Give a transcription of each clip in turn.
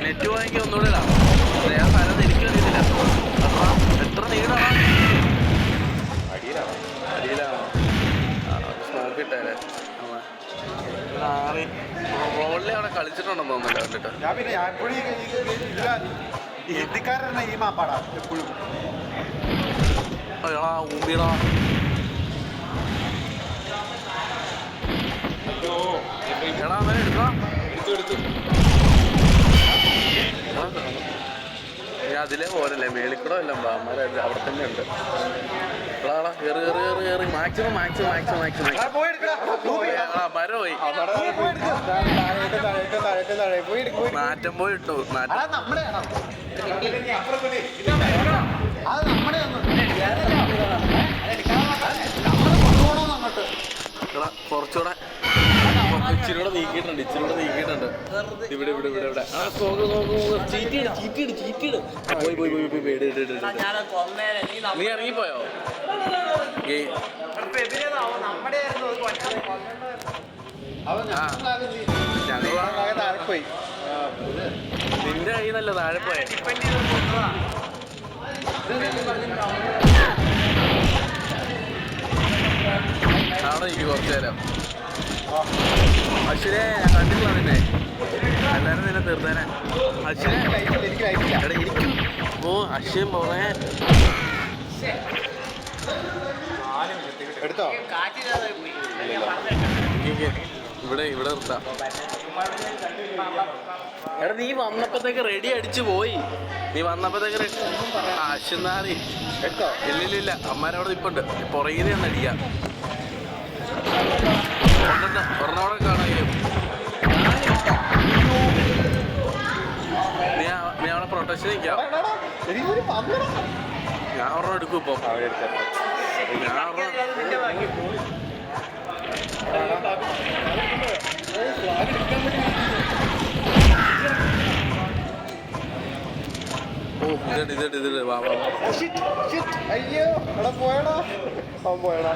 Net വാങ്ങിക്കുക ഒന്നുകൂടെ ഇടാം. ഞാൻ സ്ഥലത്ത് എനിക്കറിയത്തില്ല എത്ര നീളമാണ്. അടിയിലാണോ? നോക്കിട്ടേ റോളിൽ അവിടെ കളിച്ചിട്ടുണ്ടെന്ന് തോന്നുന്നില്ല കണ്ടിട്ട്. ഹിന്ദിക്കാരനാണ് ഈ മാപ്പാടാ എപ്പോഴും. എടാ ഊമ്പിടാ. എടാ അങ്ങനെ എടുക്കാം. ഞാൻ അതിലേ പോരല്ലേ, മേളിക്കൂടെ അല്ല അമ്മമാരെ അവിടെ തന്നെ ഉണ്ട്. എടാ കയറി കയറി കയറി കയറി മാക്സിമം മാക്സിമം മാക്സിമം മാക്സിമം മരം പോയി മാറ്റം പോയി ഇട്ടു. കുറച്ചുകൂടെ ഇച്ചിരികൂടെ നീക്കിയിട്ടുണ്ട്. ഇവിടെ ഇവിടെ ഇവിടെ ഇവിടെ ചീറ്റിയിട് പോയി പോയി പോയി പോയി പേടി. നീ ഇറങ്ങിപ്പോയോ? നിന്റെ കയ്യിൽ നിന്നല്ല താഴെ പോയ. അവിടെ എനിക്ക് കുറച്ചു നേരം. അശ്വിനെ ഞാൻ കണ്ടില്ല നിന്നെ. എല്ലാവരും നിന്നെ തീർത്തേനെ. അശ്വിനെ എനിക്കും ഓ അശ്വൻ പോണേ. എടുത്തോ ഇവിടെ ഇവിടെ നിർത്താം. എടാ നീ വന്നപ്പോഴത്തേക്ക് റെഡി അടിച്ചു പോയി. നീ വന്നപ്പോഴത്തേക്ക് അശ്വനാറി എടുത്തോ? ഇല്ലില്ല അമ്മാരവിടെ ഇപ്പുണ്ട്. പുറകിൽ നിന്ന് അടിക്കാം. ഒരെണ്ണോടെ കാണാം. നീ അവിടെ പ്രൊട്ടക്ഷൻ നിൽക്കാം. ഞാൻ ഒരെണ്ണം എടുക്കും ഇപ്പം. ഞാൻ ഓ ഇതിട്ട് വാ വാ. അയ്യോ അവിടെ പോയടാ. അവൻ പോയടാ.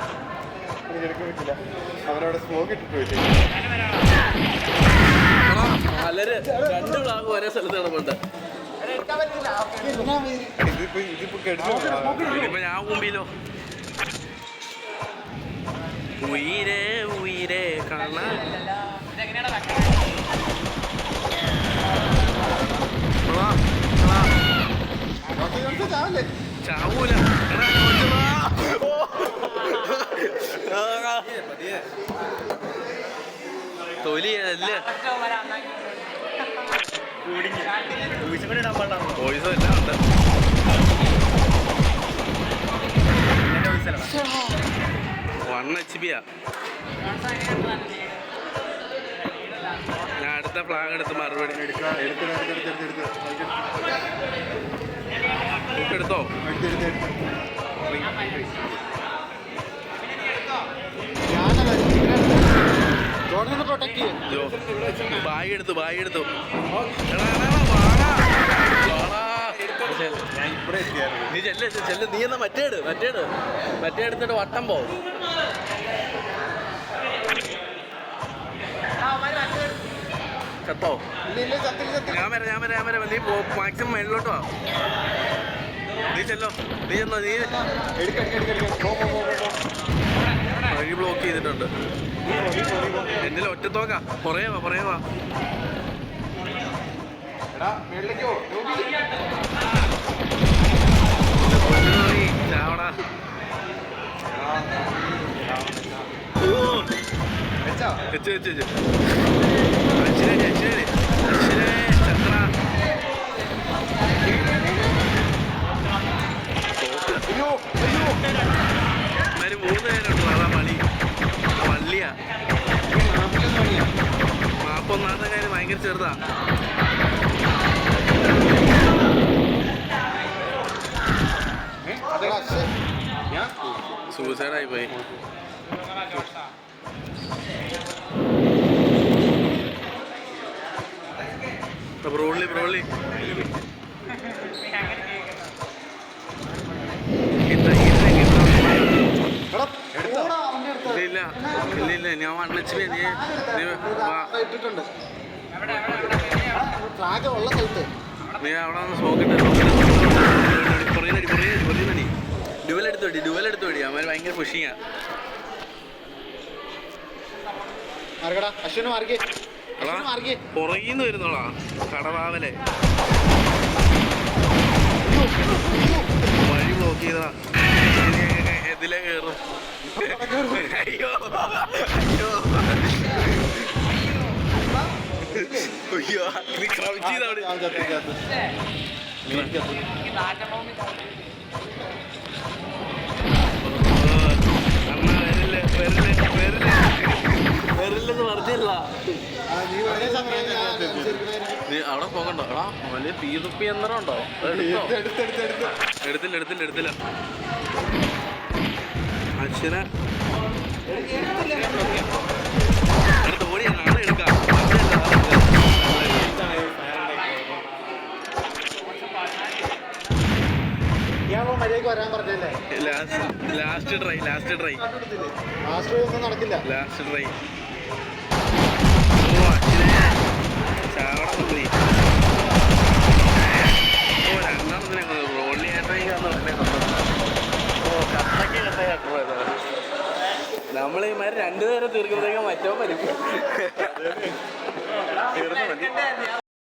എനിക്ക് പറ്റില്ല. അവനവിടെ സ്മോക്ക് ഇട്ടിട്ട് പോയിട്ട് പലര് രണ്ട് പ്ലാഗ് ഒരേ സ്ഥലത്ത് കിടപ്പുണ്ട്. ഇതിപ്പോ ഞാൻ മുമ്പിലോ ഉയരെ ഉയരെ കാണാൻ ചാവൂല. തൊലിയല്ലേ വോയിസ് എല്ലാം ഉണ്ട്. 1 HP ഞാൻ അടുത്ത ഫ്ലാഗ് എടുത്ത് മറുപടി എടുത്തോ. ബാഗ് എടുത്തു നീ ചെല്ല്. നീ എന്നാ മറ്റേ എടുത്തിട്ട് വട്ടം പോ. ചത്തോ? ഞാൻ വരാം. നീ മാക്സിമം മേളിലോട്ടോ. നീ ചെല്ലോ. നീ വഴി ബ്ലോക്ക് ചെയ്തിട്ടുണ്ട്. എന്നിൽ ഒറ്റത്തോക്ക പറയാ. ചാവടാ. വെച്ച് ചത്ര 3 പേരുണ്ടോ? അതാ വള്ളിയാ. മാപ്പൊന്നാമത്തെ കാര്യം ഭയങ്കര ചെറുതാ. സൂസൈഡായി പോയി. ബ്രോളി ഇല്ല ഇല്ല ഞാൻ 1 HP നീ വാ. ഇട്ടിട്ടുണ്ട് ഫ്ലാഗ് ഉള്ള സ്ഥലത്ത് നീ അവിടെ വന്ന് സ്മോക്കിട്ട് ഡ്യുവൽ എടുത്തോടി അവന്മാർ ഭയങ്കര പുഷിങ്ങാ. മാർക്കടാ അശ്വിന് മാർക്കേ മാർക്കേ പുറകിന്ന് വരുന്നോളാ കടവാവലെ വഴി ബ്ലോക്ക് ചെയ്താ ഇതിലെ കയറും. അയ്യോ അയ്യോ നീ ക്രൗച്ച് ചെയ്തവിടെ വരില്ലെന്ന് പറഞ്ഞില്ല. നീ അവിടെ പോകണ്ടോ? എടാ വലിയ തീതുപ്പി യന്ത്രം ഉണ്ടോ? എടുത്തില്ല അച്ഛനെ അടുത്ത് ഓടിയാ നാളെ എടുക്കാം. മര്യാദക്ക് വരാൻ പറഞ്ഞല്ലേ ലാസ്റ്റ് ട്രൈ ലാസ്റ്റ് ഒന്നും നടക്കില്ല. Last try. ഓ അച്ഛനെ ചാവണം പോയി. ഓ രണ്ടാമതിനെ റോളി ഏട്ടായിക്കാന്ന് പറഞ്ഞേ കൊണ്ടത്. ഓ കട്ടക്ക് നമ്മൾ ഈ മാതിരി 2 നേരം തീർക്കുമ്പോഴത്തേക്കും മറ്റോ പരിക്കും തീർന്നു മതി.